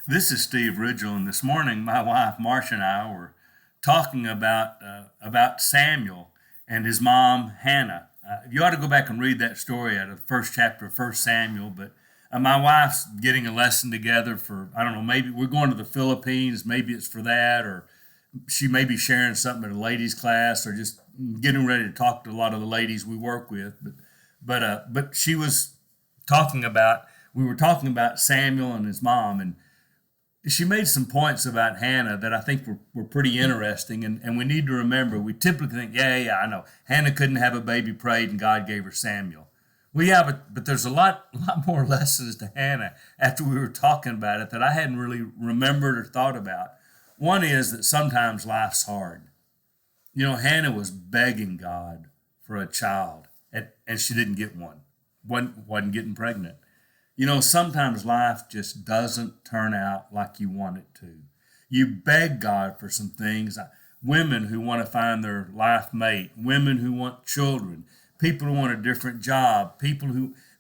This is Steve Ridgel, and this morning my wife Marcia and I were talking about Samuel and his mom Hannah. You ought to go back and read that story out of the first chapter of First Samuel. But my wife's getting a lesson together for, I don't know, maybe we're going to the Philippines. Maybe it's for that, or she may be sharing something at a ladies' class, or just getting ready to talk to a lot of the ladies we work with. But she was talking about we were talking about Samuel and his mom, and she made some points about Hannah that I think were pretty interesting, and we need to remember. We typically think, yeah, I know Hannah couldn't have a baby, prayed, and God gave her Samuel. Well, yeah, but there's a lot more lessons to Hannah after we were talking about it that I hadn't really remembered or thought about. One is that sometimes life's hard. Hannah was begging God for a child, and she didn't get one. Wasn't getting pregnant. Sometimes life just doesn't turn out like you want it to. You beg God for some things. Women who want to find their life mate, women who want children, people who want a different job,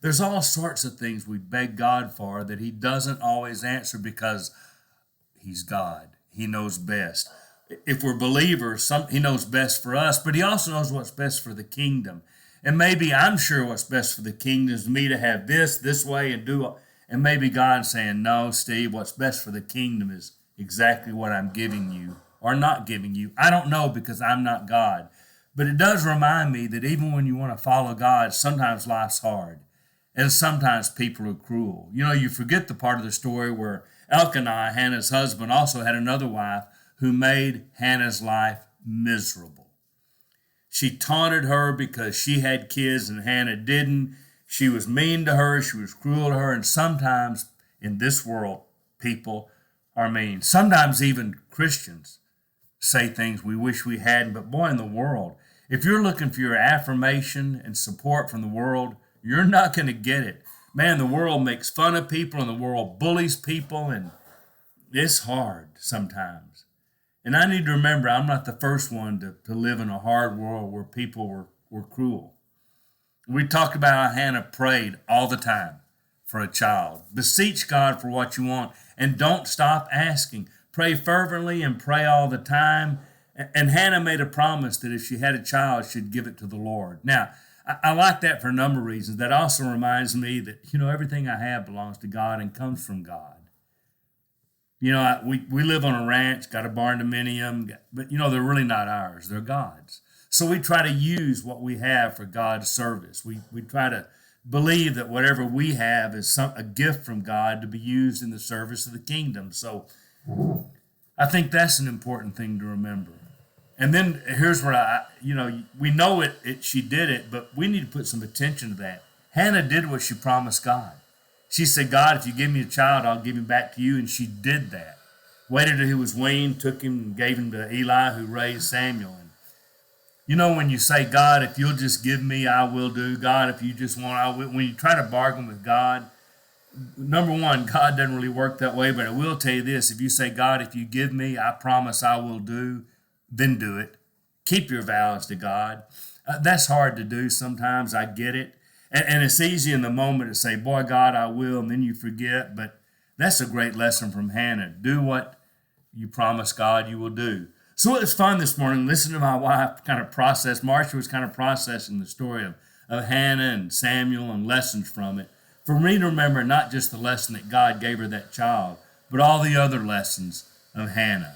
there's all sorts of things we beg God for that He doesn't always answer because He's God. He knows best. If we're believers, He knows best for us, but He also knows what's best for the kingdom. And maybe I'm sure what's best for the kingdom is me to have this way and do it. And maybe God's saying, no, Steve, what's best for the kingdom is exactly what I'm giving you or not giving you. I don't know because I'm not God. But it does remind me that even when you want to follow God, sometimes life's hard. And sometimes people are cruel. You forget the part of the story where Elkanah, Hannah's husband, also had another wife who made Hannah's life miserable. She taunted her because she had kids and Hannah didn't. She was mean to her. She was cruel to her. And sometimes in this world, people are mean. Sometimes even Christians say things we wish we hadn't. But boy, in the world, if you're looking for your affirmation and support from the world, you're not going to get it. Man, the world makes fun of people and the world bullies people, and it's hard sometimes. And I need to remember I'm not the first one to live in a hard world where people were cruel. We talked about how Hannah prayed all the time for a child. Beseech God for what you want and don't stop asking. Pray fervently and pray all the time. And Hannah made a promise that if she had a child, she'd give it to the Lord. Now, I like that for a number of reasons. That also reminds me that, everything I have belongs to God and comes from God. We live on a ranch, got a barn dominium, but they're really not ours. They're God's. So we try to use what we have for God's service. We try to believe that whatever we have is a gift from God to be used in the service of the kingdom. So I think that's an important thing to remember. And then here's where we know she did it, but we need to put some attention to that. Hannah did what she promised God. She said, God, if you give me a child, I'll give him back to you. And she did that. Waited till he was weaned, took him and gave him to Eli, who raised Samuel. And when you say, God, if you'll just give me, I will do. God, if you just want, I will. When you try to bargain with God, number one, God doesn't really work that way. But I will tell you this. If you say, God, if you give me, I promise I will do, then do it. Keep your vows to God. That's hard to do sometimes. I get it. And it's easy in the moment to say, boy, God, I will, and then you forget. But that's a great lesson from Hannah. Do what you promise God you will do. So it was fun this morning. Listen to my wife kind of process. Marcia was kind of processing the story of Hannah and Samuel and lessons from it. For me to remember not just the lesson that God gave her that child, but all the other lessons of Hannah.